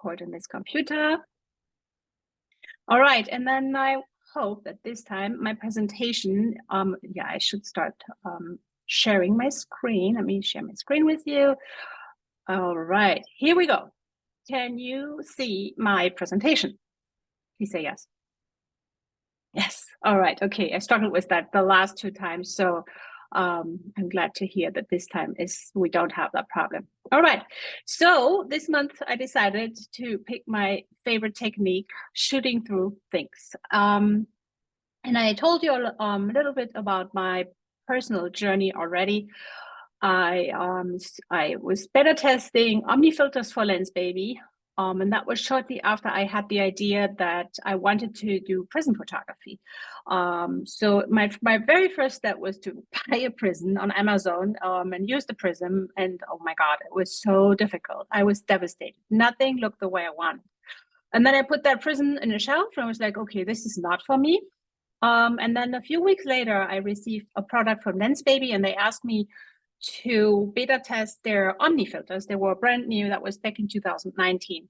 record in this computer. All right, and then I hope that this time my presentation, yeah, I should start sharing my screen. Let me share my screen with you. All right, here we go. Can you see my presentation? Please say yes. Yes, all right, okay, I struggled with that the last 2 times, so I'm glad to hear that this time we don't have that problem. All right, so this month I decided to pick my favorite technique, shooting through things. And I told you a little bit about my personal journey already. I was beta testing OmniFilters for Lensbaby, and that was shortly after I had the idea that I wanted to do prism photography. So my very first step was to buy a prism on Amazon and use the prism. And oh my God, it was so difficult. I was devastated. Nothing looked the way I wanted. And then I put that prism in a shelf and I was like, okay, this is not for me. And then a few weeks later, I received a product from Lensbaby and they asked me to beta test their Omni filters. They were brand new. That was back in 2019.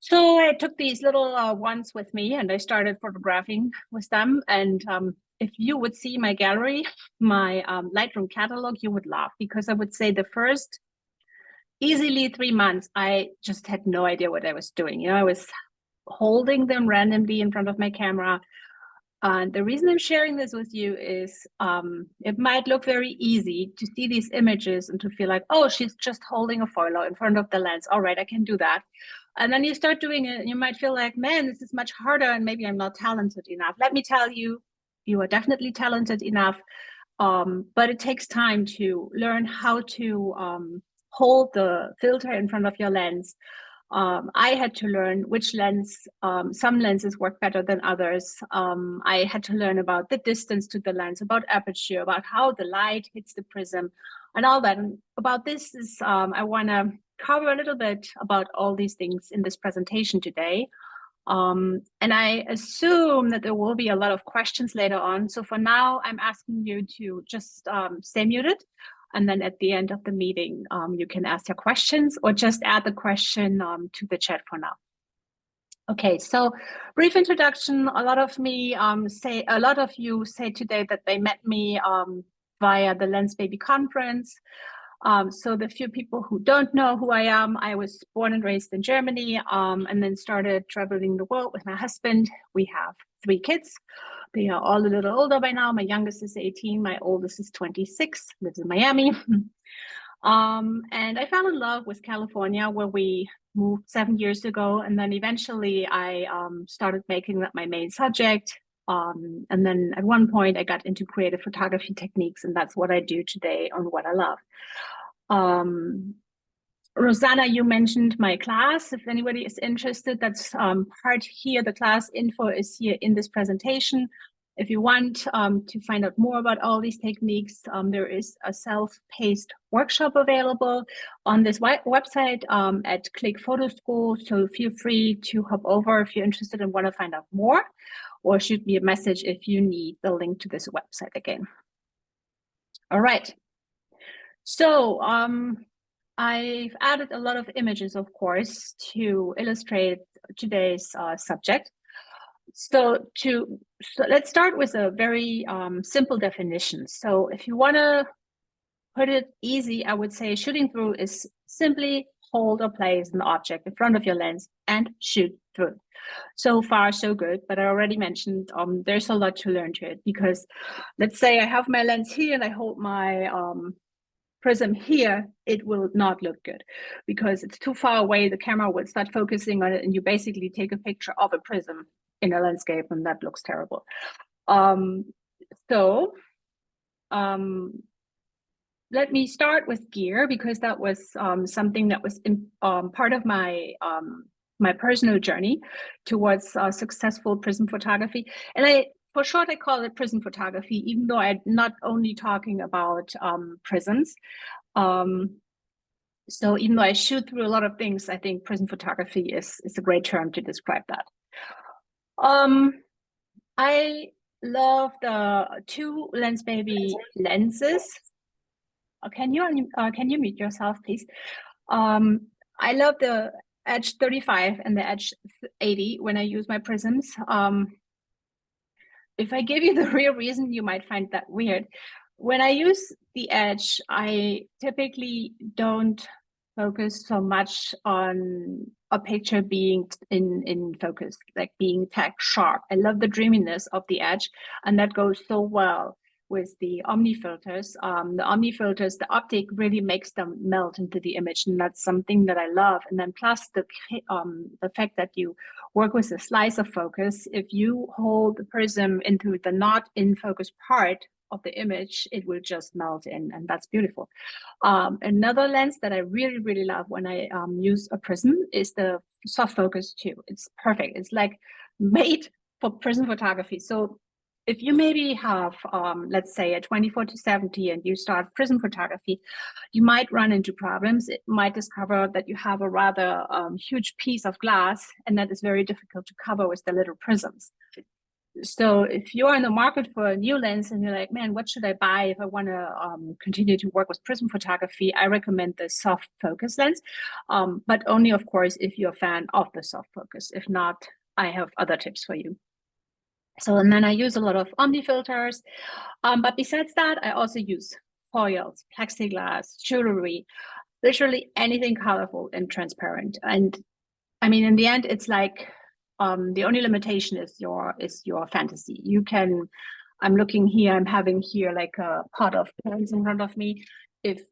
So I took these little ones with me and I started photographing with them. And if you would see my gallery, my Lightroom catalog, you would laugh because I would say the first easily 3 months, I just had no idea what I was doing. You know, I was holding them randomly in front of my camera. And the reason I'm sharing this with you is it might look very easy to see these images and to feel like, oh, she's just holding a foil in front of the lens. All right, I can do that. And then you start doing it and you might feel like, man, this is much harder and maybe I'm not talented enough. Let me tell you, you are definitely talented enough, but it takes time to learn how to hold the filter in front of your lens. I had to learn which lens, some lenses work better than others. I had to learn about the distance to the lens, about aperture, about how the light hits the prism and all that. And about this is, I want to cover a little bit about all these things in this presentation today. And I assume that there will be a lot of questions later on. So for now, I'm asking you to just stay muted. And then at the end of the meeting, you can ask your questions or just add the question to the chat for now. Okay, so brief introduction. A lot of you say today that they met me via the Lensbaby conference. So the few people who don't know who I am, I was born and raised in Germany and then started traveling the world with my husband. We have 3 kids. They are all a little older by now. My youngest is 18, my oldest is 26, lives in Miami. And I fell in love with California where we moved 7 years ago. And then eventually I started making that my main subject. And then at one point I got into creative photography techniques and that's what I do today and what I love. Rosanna, you mentioned my class. If anybody is interested, that's part here. The class info is here in this presentation. If you want to find out more about all these techniques, there is a self-paced workshop available on this website at Click Photo School. So feel free to hop over if you're interested and want to find out more, or shoot me a message if you need the link to this website again. All right. So I've added a lot of images, of course, to illustrate today's subject. So let's start with a very simple definition. So if you want to put it easy, I would say shooting through is simply hold or place an object in front of your lens and shoot through. So far, so good. But I already mentioned there's a lot to learn to it because let's say I have my lens here and I hold my prism here, it will not look good because it's too far away. The camera will start focusing on it and you basically take a picture of a prism in a landscape and that looks terrible. Let me start with gear because that was something that was part of my my personal journey towards successful prism photography. And for short, I call it prism photography, even though I'm not only talking about prisms. So even though I shoot through a lot of things, I think prism photography is a great term to describe that. I love the 2 Lensbaby lenses. Can you mute yourself, please? I love the edge 35 and the edge 80 when I use my prisms. If I give you the real reason, you might find that weird. When I use the edge, I typically don't focus so much on a picture being in focus, like being tag sharp. I love the dreaminess of the edge, and that goes so well with the Omni filters. The Omni filters, the optic really makes them melt into the image, and that's something that I love. And then plus the fact that you work with a slice of focus. If you hold the prism into the not in focus part of the image, it will just melt in, and that's beautiful. Another lens that I really, really love when I use a prism is the soft focus too. It's perfect. It's like made for prism photography. So if you maybe have, let's say, a 24-70 and you start prism photography, you might run into problems. It might discover that you have a rather huge piece of glass, and that is very difficult to cover with the little prisms. So if you're in the market for a new lens and you're like, man, what should I buy if I want to continue to work with prism photography, I recommend the soft focus lens, but only, of course, if you're a fan of the soft focus. If not, I have other tips for you. So, and then I use a lot of Omni filters, but besides that, I also use foils, plexiglass, jewelry, literally anything colorful and transparent. And I mean, in the end, it's like the only limitation is your fantasy. You can, I'm looking here, I'm having here like a pot of pens in front of me. If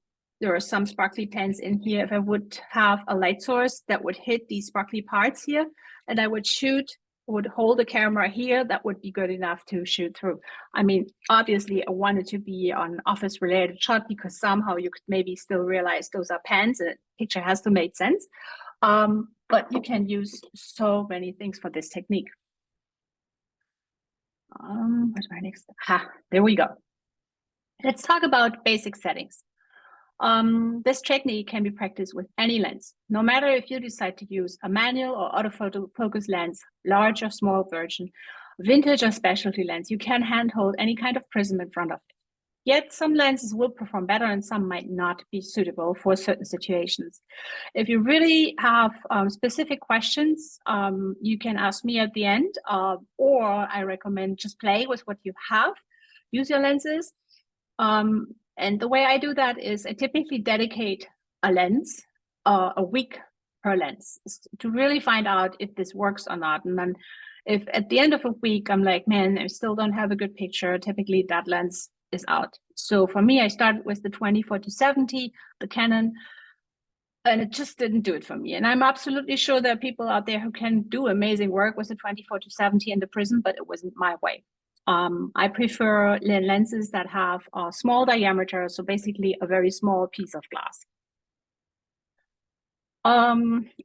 there are some sparkly pens in here, if I would have a light source that would hit these sparkly parts here, and I would hold the camera here, that would be good enough to shoot through. I mean, obviously I wanted to be an office related shot because somehow you could maybe still realize those are pens and the picture has to make sense. But you can use so many things for this technique. Where's my next? There we go. Let's talk about basic settings. This technique can be practiced with any lens, no matter if you decide to use a manual or autofocus lens, large or small version, vintage or specialty lens. You can handhold any kind of prism in front of it. Yet some lenses will perform better and some might not be suitable for certain situations. If you really have specific questions, you can ask me at the end, or I recommend just play with what you have, use your lenses. And the way I do that is I typically dedicate a lens, a week per lens, to really find out if this works or not. And then if at the end of a week, I'm like, man, I still don't have a good picture, typically that lens is out. So for me, I started with the 24-70, the Canon, and it just didn't do it for me. And I'm absolutely sure there are people out there who can do amazing work with the 24-70 and the Prism, but it wasn't my way. I prefer lenses that have a small diameter, so basically a very small piece of glass.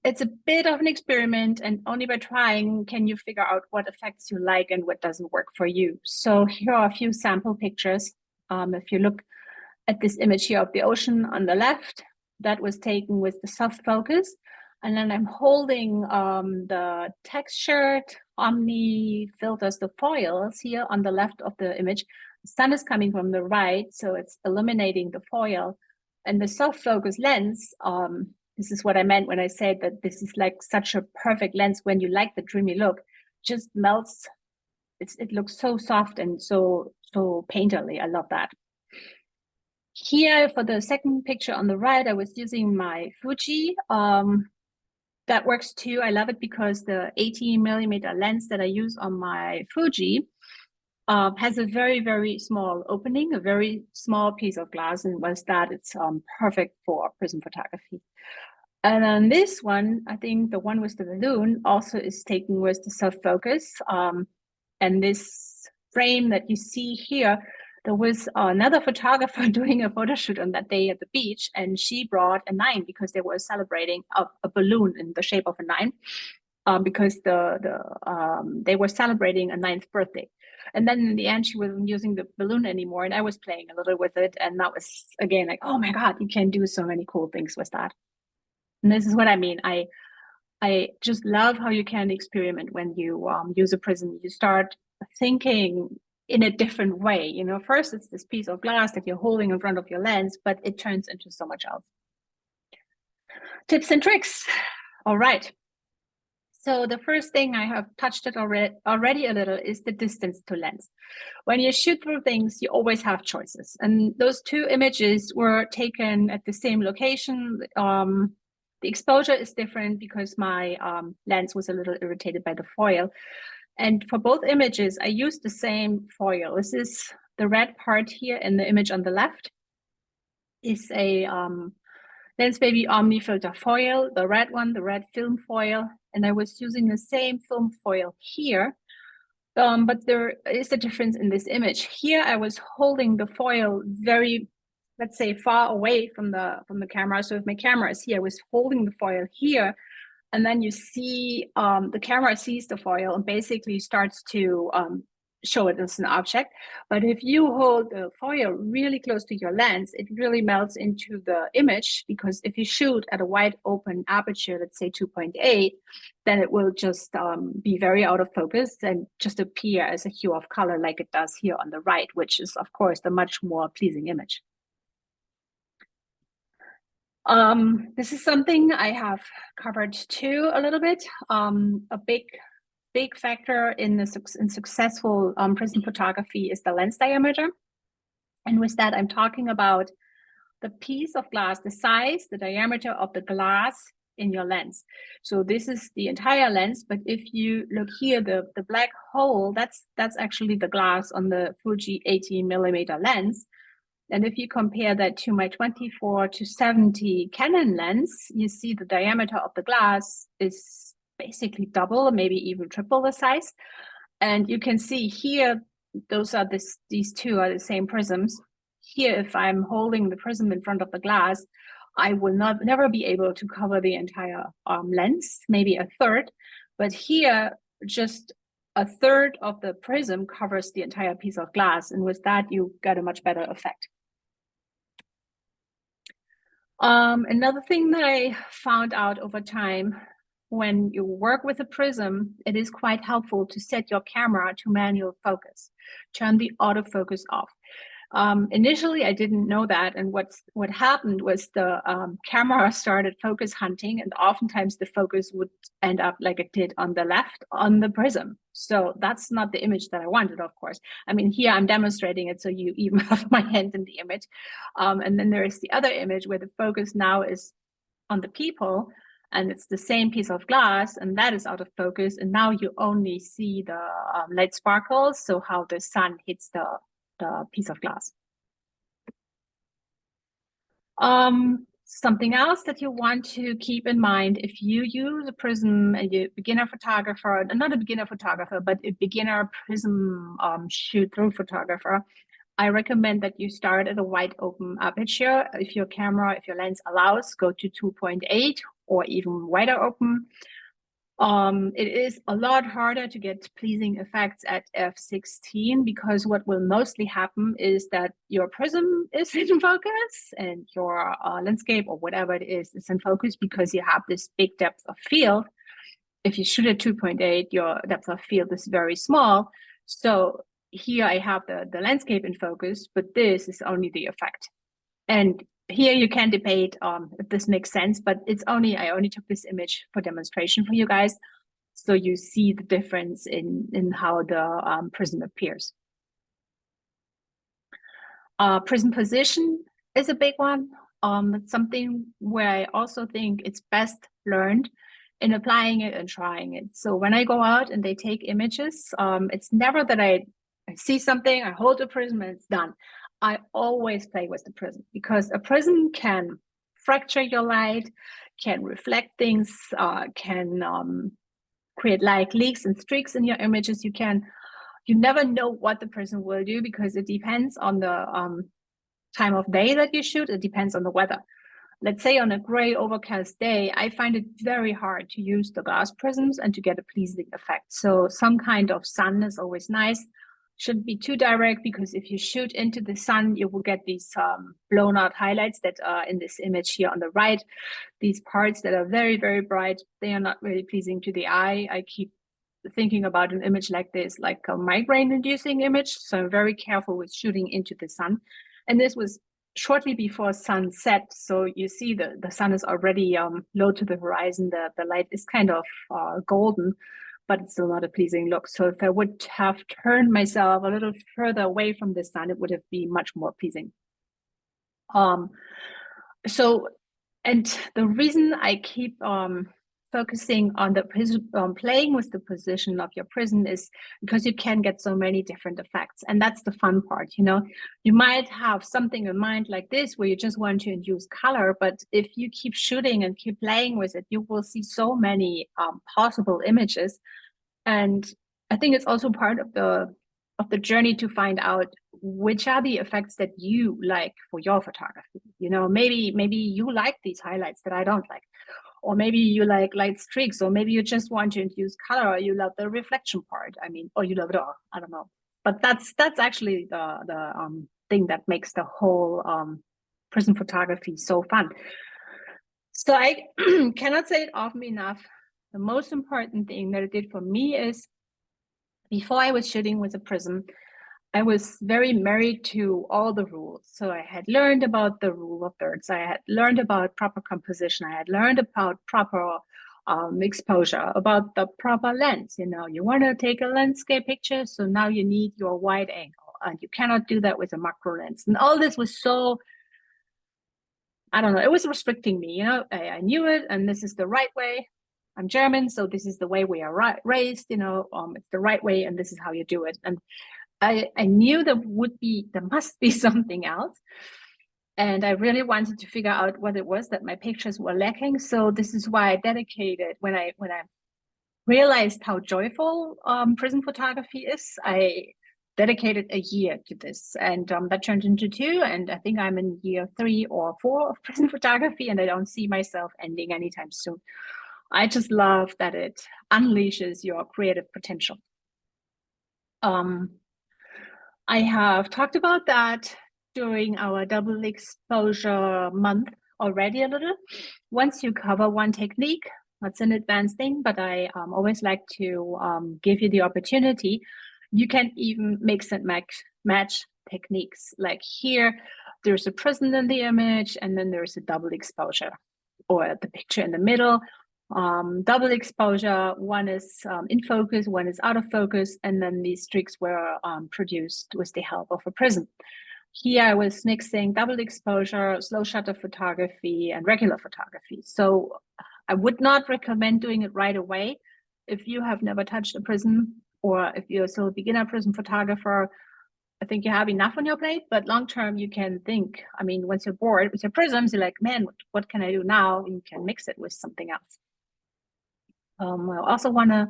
It's a bit of an experiment, and only by trying can you figure out what effects you like and what doesn't work for you. So here are a few sample pictures. If you look at this image here of the ocean on the left, that was taken with the soft focus. And then I'm holding the textured Omni filters, the foils here on the left of the image. The sun is coming from the right, so it's illuminating the foil. And the soft focus lens, this is what I meant when I said that this is like such a perfect lens when you like the dreamy look, just melts. It looks so soft and so painterly. I love that. Here for the second picture on the right, I was using my Fuji. That works too. I love it because the 80mm lens that I use on my Fuji has a very, very small opening, a very small piece of glass, and was that it's perfect for prism photography. And then this one, I think the one with the balloon also is taken with the soft focus. And this frame that you see here, there was another photographer doing a photo shoot on that day at the beach, and she brought a 9 because they were celebrating a balloon in the shape of a 9, because they were celebrating a 9th birthday. And then in the end, she wasn't using the balloon anymore, and I was playing a little with it, and that was again like, oh my God, you can do so many cool things with that. And this is what I mean. I just love how you can experiment when you use a prism. You start thinking in a different way. You know, first it's this piece of glass that you're holding in front of your lens, but it turns into so much else. Tips and tricks. All right. So the first thing I have touched it already a little is the distance to lens. When you shoot through things, you always have choices. And those two images were taken at the same location. The exposure is different because my lens was a little irritated by the foil. And for both images, I used the same foil. This is the red part here in the image on the left is a Lens Baby Omni filter foil, the red one, the red film foil. And I was using the same film foil here. But there is a difference in this image. Here I was holding the foil very, let's say, far away from the camera. So if my camera is here, I was holding the foil here, and then you see the camera sees the foil and basically starts to show it as an object. But if you hold the foil really close to your lens, it really melts into the image, because if you shoot at a wide open aperture, let's say 2.8, then it will just be very out of focus and just appear as a hue of color like it does here on the right, which is, of course, the much more pleasing image. This is something I have covered too a little bit. A big factor in successful prism photography is the lens diameter. And with that, I'm talking about the piece of glass, the size, the diameter of the glass in your lens. So this is the entire lens, but if you look here, the black hole, that's actually the glass on the Fuji 80mm lens. And if you compare that to my 24-70 Canon lens, you see the diameter of the glass is basically double, maybe even triple the size. And you can see here, these two are the same prisms. Here, if I'm holding the prism in front of the glass, I will never be able to cover the entire lens, maybe a third. But here, just a third of the prism covers the entire piece of glass. And with that, you get a much better effect. Another thing that I found out over time, when you work with a prism, it is quite helpful to set your camera to manual focus, turn the autofocus off. Initially, I didn't know that, and what happened was the camera started focus hunting, and oftentimes the focus would end up like it did on the left on the prism. So that's not the image that I wanted, of course. I mean, here I'm demonstrating it, so you even have my hand in the image. And then there is the other image where the focus now is on the people, and it's the same piece of glass, and that is out of focus. And now you only see the light sparkles, so how the sun hits the piece of glass. Something else that you want to keep in mind, if you use a prism and you're a beginner photographer, not a beginner photographer, but a beginner prism shoot through photographer, I recommend that you start at a wide open aperture. If your lens allows, go to 2.8 or even wider open. It is a lot harder to get pleasing effects at f16, because what will mostly happen is that your prism is in focus and your landscape or whatever it is in focus, because you have this big depth of field. If you shoot at 2.8, your depth of field is very small. So here I have the landscape in focus, but this is only the effect. And here you can debate if this makes sense, but I only took this image for demonstration for you guys, so you see the difference in how the prism appears. Prism position is a big one. That's something where I also think it's best learned in applying it and trying it. So when I go out and they take images, it's never that I see something, I hold the prism and it's done. I always play with the prism, because a prism can fracture your light, can reflect things, can create like leaks and streaks in your images. You never know what the prism will do, because it depends on the time of day that you shoot. It depends on the weather. Let's say on a gray overcast day, I find it very hard to use the glass prisms and to get a pleasing effect. So some kind of sun is always nice. Shouldn't be too direct, because if you shoot into the sun, you will get these blown out highlights that are in this image here on the right. These parts that are very, very bright, they are not really pleasing to the eye. I keep thinking about an image like this, like a migraine inducing image. So I'm very careful with shooting into the sun. And this was shortly before sunset. So you see the sun is already low to the horizon. The light is kind of golden, but it's still not a pleasing look. So if I would have turned myself a little further away from the sun, it would have been much more pleasing. So, and the reason I keep focusing on the prism, playing with the position of your prism is because you can get so many different effects. And that's the fun part, you know. You might have something in mind like this where you just want to induce color, but if you keep shooting and keep playing with it, you will see so many possible images. And I think it's also part of the journey to find out which are the effects that you like for your photography. You know, maybe you like these highlights that I don't like, or maybe you like light streaks, or maybe you just want to infuse color, or you love the reflection part. I mean, or you love it all. I don't know. But that's actually the thing that makes the whole prism photography so fun. So I cannot say it often enough. The most important thing that it did for me is, before I was shooting with a prism, I was very married to all the rules. So I had learned about the rule of thirds. I had learned about proper composition. I had learned about proper exposure, about the proper lens. You know, you want to take a landscape picture, so now you need your wide angle, and you cannot do that with a macro lens. And all this was so, I don't know, it was restricting me. You know, I knew it, and this is the right way. I'm German, so this is the way we are raised. You know, it's the right way, and this is how you do it. And I knew there must be something else. And I really wanted to figure out what it was that my pictures were lacking. So this is why I dedicated, when I realized how joyful prism photography is, I dedicated a year to this. And that turned into 2. And I think I'm in year 3 or 4 of prism photography, and I don't see myself ending anytime soon. I just love that it unleashes your creative potential. I have talked about that during our double exposure month already a little. Once you cover one technique, that's an advanced thing, but I always like to give you the opportunity. You can even mix and match techniques. Like here, there's a prism in the image, and then there's a double exposure, or the picture in the middle. Double exposure, one is in focus, one is out of focus, and then these streaks were produced with the help of a prism. Here I was mixing double exposure, slow shutter photography, and regular photography. So I would not recommend doing it right away. If you have never touched a prism, or if you're still a beginner prism photographer, I think you have enough on your plate. But long term, you can think, I mean, once you're bored with your prisms, you're like, man, what can I do now? And you can mix it with something else. I also want to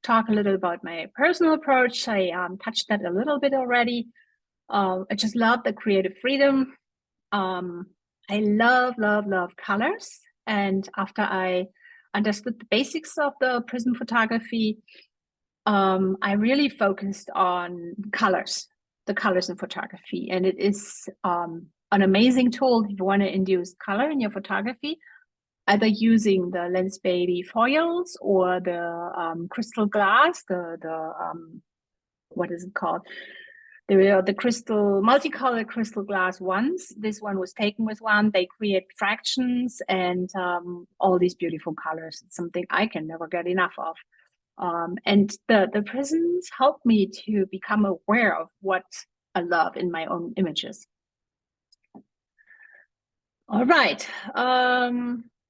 talk a little about my personal approach. I touched that a little bit already. I just love the creative freedom. I love colors. And after I understood the basics of the prism photography, I really focused on colors, the colors in photography. And it is an amazing tool if you want to induce color in your photography, either using the Lens Baby foils or the crystal glass, what is it called? The crystal, multicolored crystal glass ones. This one was taken with one. They create fractions and all these beautiful colors. It's something I can never get enough of. And the prisms help me to become aware of what I love in my own images. All right.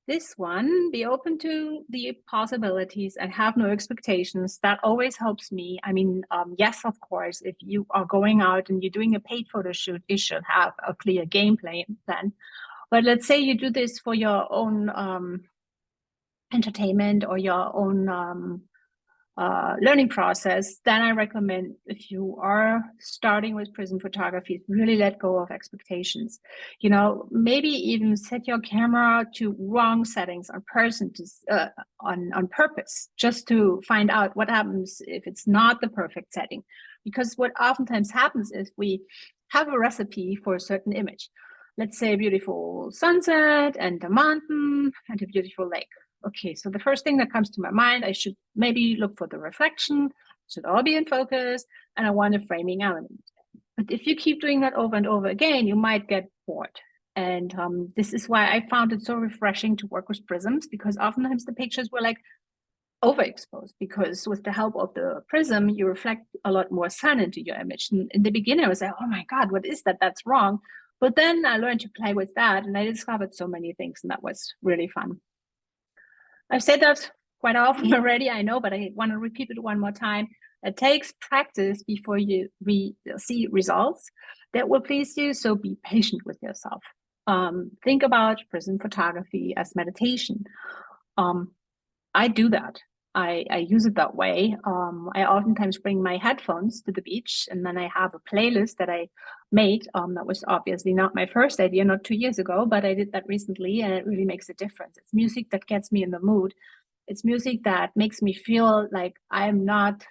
This one, be open to the possibilities and have no expectations. That always helps me. I mean, yes, of course, if you are going out and you're doing a paid photo shoot, you should have a clear game plan. But let's say you do this for your own entertainment or your own learning process, then I recommend, if you are starting with prism photography, really let go of expectations. You know, maybe even set your camera to wrong settings on purpose, just to find out what happens if it's not the perfect setting. Because what oftentimes happens is we have a recipe for a certain image. Let's say a beautiful sunset and a mountain and a beautiful lake. Okay, so the first thing that comes to my mind, I should maybe look for the reflection, should all be in focus, and I want a framing element. But if you keep doing that over and over again, you might get board. And this is why I found it so refreshing to work with prisms, because oftentimes the pictures were like overexposed, because with the help of the prism, you reflect a lot more sun into your image. And in the beginning, I was like, oh my God, what is that? That's wrong. But then I learned to play with that, and I discovered so many things, and that was really fun. I've said that quite often already, I know, but I want to repeat it one more time. It takes practice before you see results that will please you, so be patient with yourself. Think about prism photography as meditation. I do that. I use it that way. I oftentimes bring my headphones to the beach, and then I have a playlist that I made. That was obviously not my first idea, not 2 years ago, but I did that recently, and it really makes a difference. It's music that gets me in the mood. It's music that makes me feel like I'm not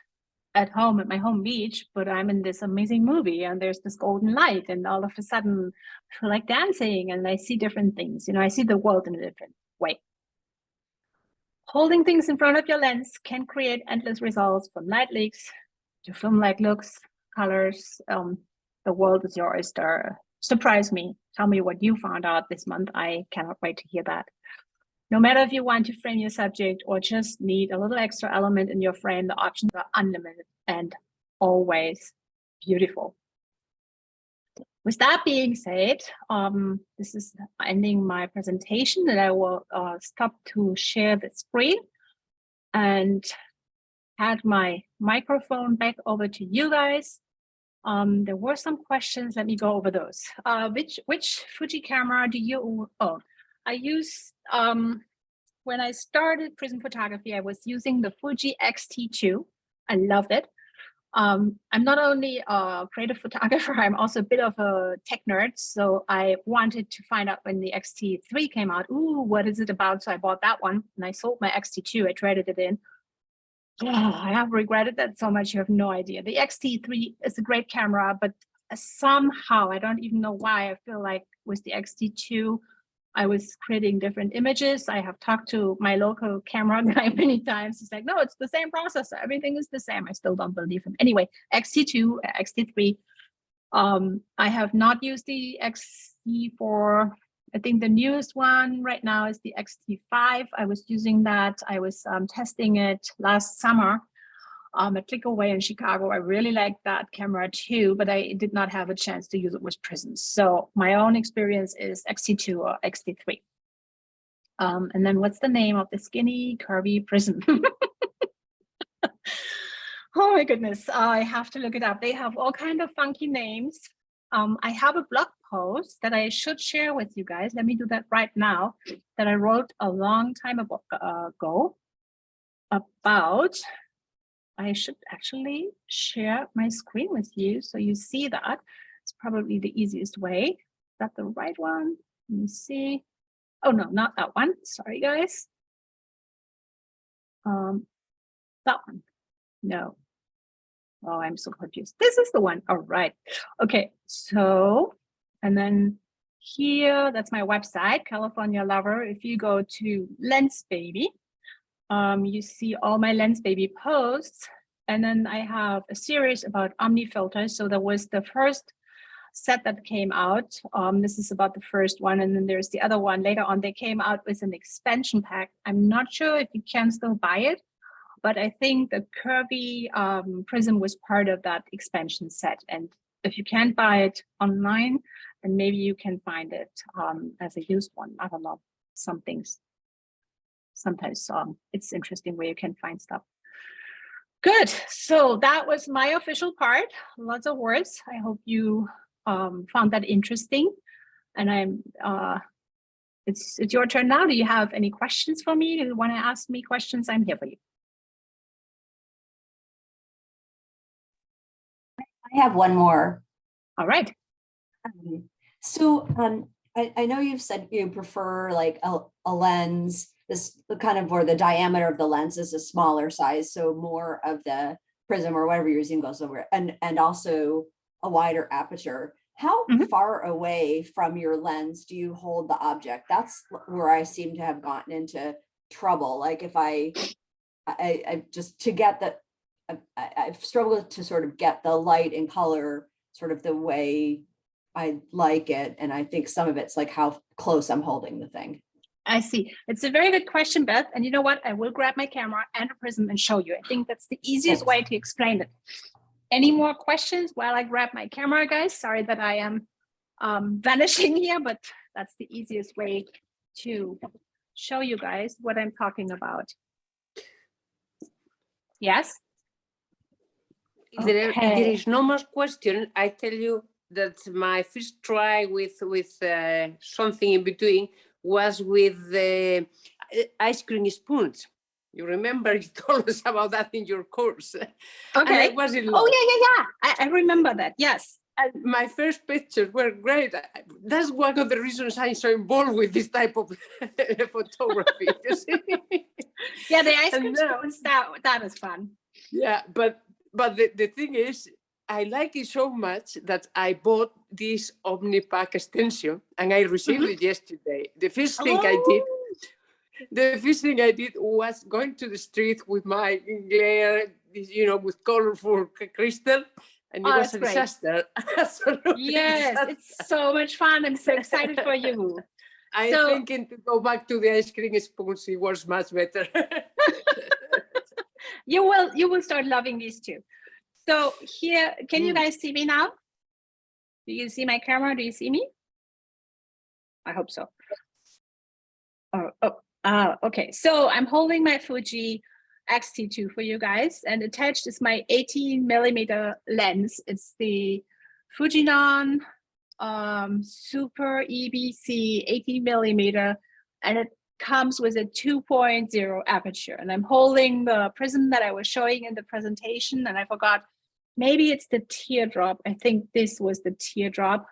at home at my home beach, but I'm in this amazing movie, and there's this golden light, and all of a sudden I feel like dancing, and I see different things. I see the world in a different way. Holding things in front of your lens can create endless results, from light leaks to film-like looks, colors. The world is your oyster. Surprise me. Tell me what you found out this month. I cannot wait to hear that. No matter if you want to frame your subject or just need a little extra element in your frame, the options are unlimited and always beautiful. With that being said, this is ending my presentation, and I will stop to share the screen and hand my microphone back over to you guys. There were some questions. Let me go over those. Which Fuji camera do you own? I use, when I started Prism photography, I was using the Fuji X-T2. I loved it. I'm not only a creative photographer, I'm also a bit of a tech nerd. So I wanted to find out when the X-T3 came out, ooh, what is it about? So I bought that one, and I sold my X-T2. I traded it in. Oh, I have regretted that so much, you have no idea. The X-T3 is a great camera, but somehow, I don't even know why, I feel like with the X-T2, I was creating different images. I have talked to my local camera guy many times. He's like, no, it's the same processor. Everything is the same. I still don't believe him. Anyway, X-T2, X-T3. I have not used the X-T4. I think the newest one right now is the X-T5. I was using that. I was testing it last summer at Clickaway in Chicago. I really liked that camera too, but I did not have a chance to use it with Prism. So my own experience is X-T2 or X-T3. And then what's the name of the skinny, curvy Prism? Oh my goodness, I have to look it up. They have all kind of funky names. I have a blog post that I should share with you guys. Let me do that right now, that I wrote a long time ago about, I should actually share my screen with you so you see that. It's probably the easiest way. Is that the right one? Let me see. Oh no, not that one. Sorry, guys. That one. No. Oh, I'm so confused. This is the one. All right. Okay. So, and then here, that's my website, California Lover. If you go to Lens Baby, you see all my Lens Baby posts. And then I have a series about Omni filters. So that was the first set that came out. This is about the first one. And then there's the other one later on. They came out with an expansion pack. I'm not sure if you can still buy it, but I think the curvy Prism was part of that expansion set. And if you can't buy it online, then maybe you can find it as a used one. I don't know, some things. Sometimes it's interesting where you can find stuff. Good. So that was my official part. Lots of words. I hope you found that interesting. And it's your turn now. Do you have any questions for me? Do you want to ask me questions? I'm here for you. I have one more. All right. So I know you've said you prefer like a lens, this kind of, or the diameter of the lens is a smaller size, so more of the prism or whatever you're using goes over, and also a wider aperture. How far away from your lens do you hold the object? That's where I seem to have gotten into trouble. Like if I just to get the, I've struggled to sort of get the light and color sort of the way I like it. And I think some of it's like how close I'm holding the thing. I see. It's a very good question, Beth. And you know what? I will grab my camera and a prism and show you. I think that's the easiest way to explain it. Any more questions while I grab my camera, guys? Sorry that I am vanishing here, but that's the easiest way to show you guys what I'm talking about. Yes? If there is no more question, I tell you that my first try with something in between was with the ice cream spoons. You remember you told us about that in your course. Okay. And I was in love. Oh, yeah. I remember that. Yes. And my first pictures were great. That's one of the reasons I'm so involved with this type of photography. You see? Yeah, the ice cream spoons, that is fun. Yeah, but the thing is, I like it so much that I bought this OmniPack extension and I received it yesterday. The first thing I did was going to the street with my glare, with colorful crystal, and it was a disaster. Yes, disaster. It's so much fun. I'm so excited for you. I'm thinking to go back to the ice cream spoons. It was much better. You will start loving these too. So here, can you guys see me now? Do you see my camera? Do you see me? I hope so. Okay. So I'm holding my Fuji X-T2 for you guys, and attached is my 18mm lens. It's the Fujinon Super EBC 18mm, and it comes with a 2.0 aperture. And I'm holding the prism that I was showing in the presentation, and I forgot. Maybe it's the teardrop. I think this was the teardrop,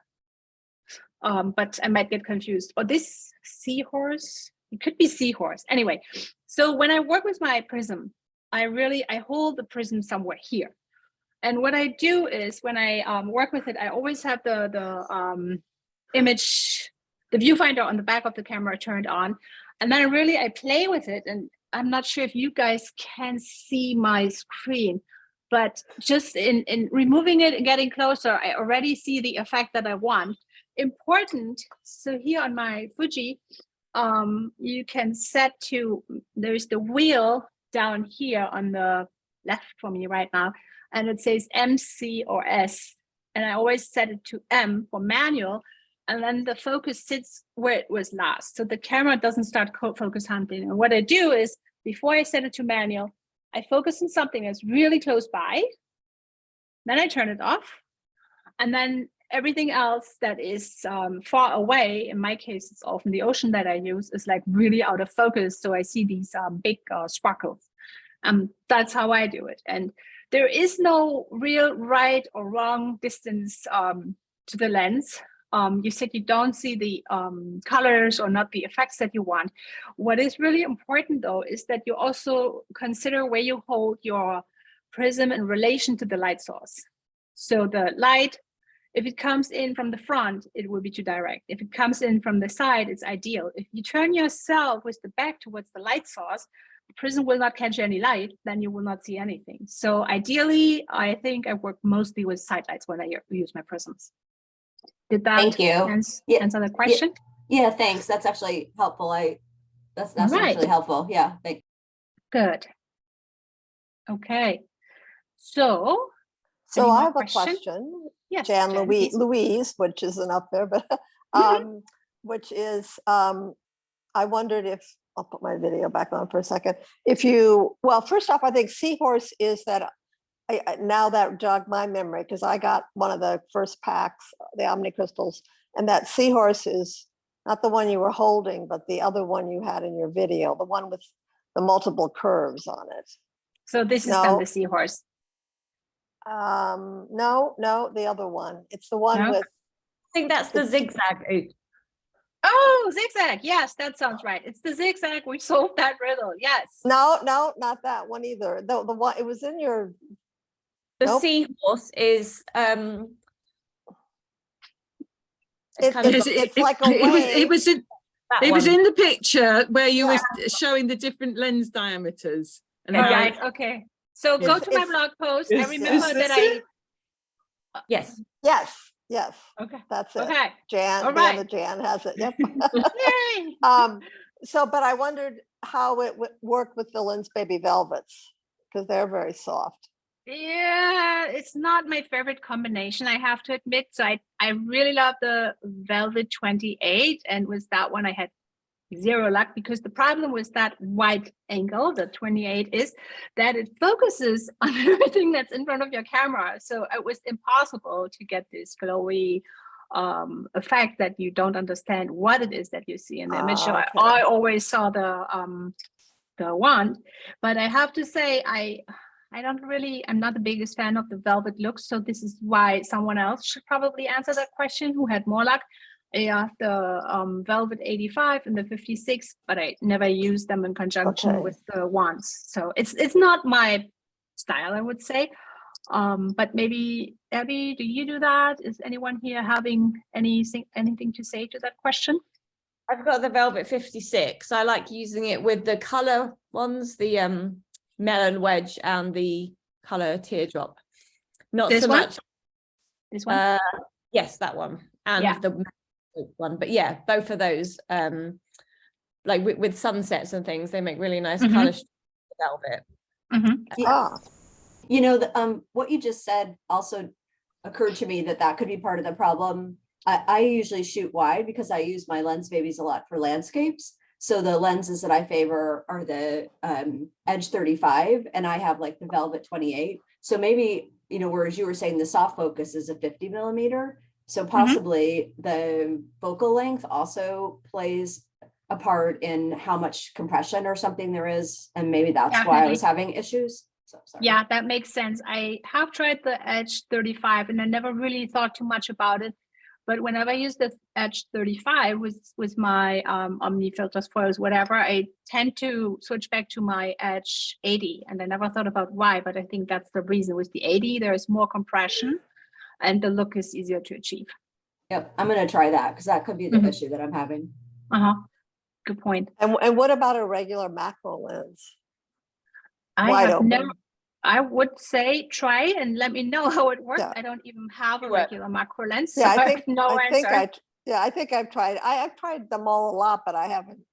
but I might get confused. Or this seahorse. It could be seahorse. Anyway, so when I work with my prism, I hold the prism somewhere here. And what I do is when I work with it, I always have the image, the viewfinder on the back of the camera turned on. And then I play with it. And I'm not sure if you guys can see my screen, but just in removing it and getting closer, I already see the effect that I want. Important, so here on my Fuji, you can set to, there's the wheel down here on the left for me right now, and it says M, C, or S. And I always set it to M for manual, and then the focus sits where it was last. So the camera doesn't start focus hunting. And what I do is, before I set it to manual, I focus on something that's really close by, then I turn it off, and then everything else that is far away, in my case, it's often the ocean that I use, is like really out of focus. So I see these big sparkles. That's how I do it. And there is no real right or wrong distance to the lens. You said you don't see the colors or not the effects that you want. What is really important though, is that you also consider where you hold your prism in relation to the light source. So the light, if it comes in from the front, it will be too direct. If it comes in from the side, it's ideal. If you turn yourself with the back towards the light source, the prism will not catch any light, then you will not see anything. So ideally, I think I work mostly with side lights when I use my prisms. Did that answer the question? Yeah, thanks. That's actually helpful. That's actually helpful. Yeah, thanks. Good. Okay. So I have a question. Yes, Jan Louise, which isn't up there, but which is, I wondered if, I'll put my video back on for a second. Well, first off, I think seahorse is that, now that jogged my memory, because I got one of the first packs, the Omni crystals, and that seahorse is not the one you were holding, but the other one you had in your video, the one with the multiple curves on it. So this is then the seahorse. No, the other one. It's the one with. I think that's the zigzag. Oh, zigzag. Yes, that sounds right. It's the zigzag. We solved that riddle. Yes. No, not that one either. The one, it was in your. The seahorse is it's like a it was in the picture where you were showing the different lens diameters. And right. Okay. So go to my blog post. I remember that Yes. Yes, Okay. that's it. Okay. Jan, All the end right. of Jan has it. Yep. Yay. So, but I wondered how it would work with the Lynn's Baby Velvets, because they're very soft. Yeah, it's not my favorite combination, I have to admit. So I really love the Velvet 28, and with that one I had zero luck, because the problem with that wide angle, the 28, is that it focuses on everything that's in front of your camera. So it was impossible to get this glowy effect that you don't understand what it is that you see in the image. So Okay. I always saw the wand, but I have to say I'm not the biggest fan of the velvet look. So this is why someone else should probably answer that question, who had more luck. I have the Velvet 85 and the 56, but I never used them in conjunction with the wands. So it's not my style, I would say. But maybe, Abby, do you do that? Is anyone here having anything to say to that question? I've got the Velvet 56. I like using it with the color ones, the melon wedge and the color teardrop. Not This so one? much. This one? Yes, that one. And Yeah. the one, but yeah, both of those, like with sunsets and things, they make really nice color velvet. Yeah. You know, what you just said also occurred to me that could be part of the problem. I usually shoot wide because I use my Lens Babies a lot for landscapes. So the lenses that I favor are the Edge 35, and I have like the Velvet 28. So maybe, you know, whereas you were saying the soft focus is a 50 millimeter. So possibly the focal length also plays a part in how much compression or something there is. And maybe that's why I was having issues. So sorry. Yeah, that makes sense. I have tried the Edge 35 and I never really thought too much about it. But whenever I use the Edge 35 with my Omni filters, foils, whatever, I tend to switch back to my Edge 80. And I never thought about why, but I think that's the reason. With the 80, there is more compression and the look is easier to achieve. Yep, I'm going to try that because that could be the issue that I'm having. Good point. And what about a regular macro lens? I would say try it and let me know how it works. Yeah. I don't even have a regular macro lens, so Yeah, I have no answer. I think I've tried. I've tried them all a lot, but I haven't.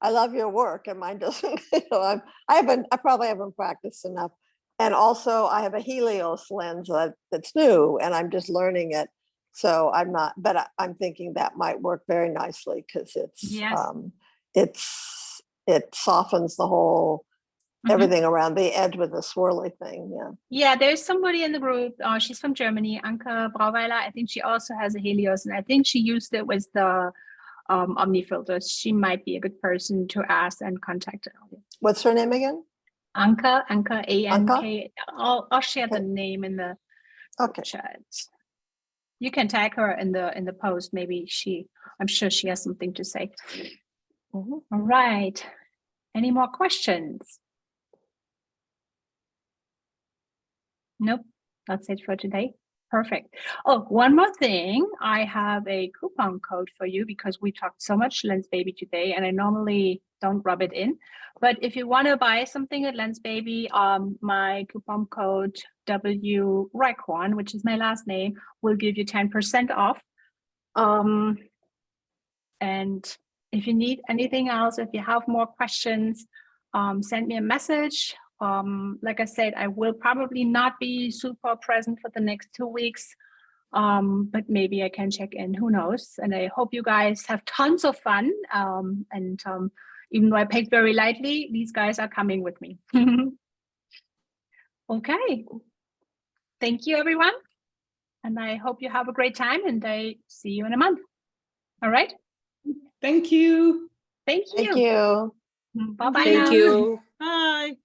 I love your work, and mine doesn't. You know, I probably haven't practiced enough. And also, I have a Helios lens that's new, and I'm just learning it. So I'm not, but I'm thinking that might work very nicely because it softens the whole everything around the edge with the swirly thing. Yeah, there's somebody in the group. She's from Germany, Anke Brauweiler. I think she also has a Helios, and I think she used it with the Omni filters. She might be a good person to ask and contact her. What's her name again? Anke, A-N-K. I'll share the name in the chat. You can tag her in the post. Maybe I'm sure she has something to say. All right. Any more questions? Nope. That's it for today. Perfect. Oh, one more thing. I have a coupon code for you because we talked so much Lens Baby today, and I normally don't rub it in. But if you want to buy something at Lens Baby, my coupon code WRICORN, which is my last name, will give you 10% off. And if you need anything else, if you have more questions, send me a message. Like I said, I will probably not be super present for the next 2 weeks, but maybe I can check in, who knows. And I hope you guys have tons of fun. Even though I picked very lightly, these guys are coming with me. Okay. Thank you, everyone. And I hope you have a great time, and I see you in a month. All right. Thank you. Thank you. Thank you. Bye-bye. Thank you. Bye.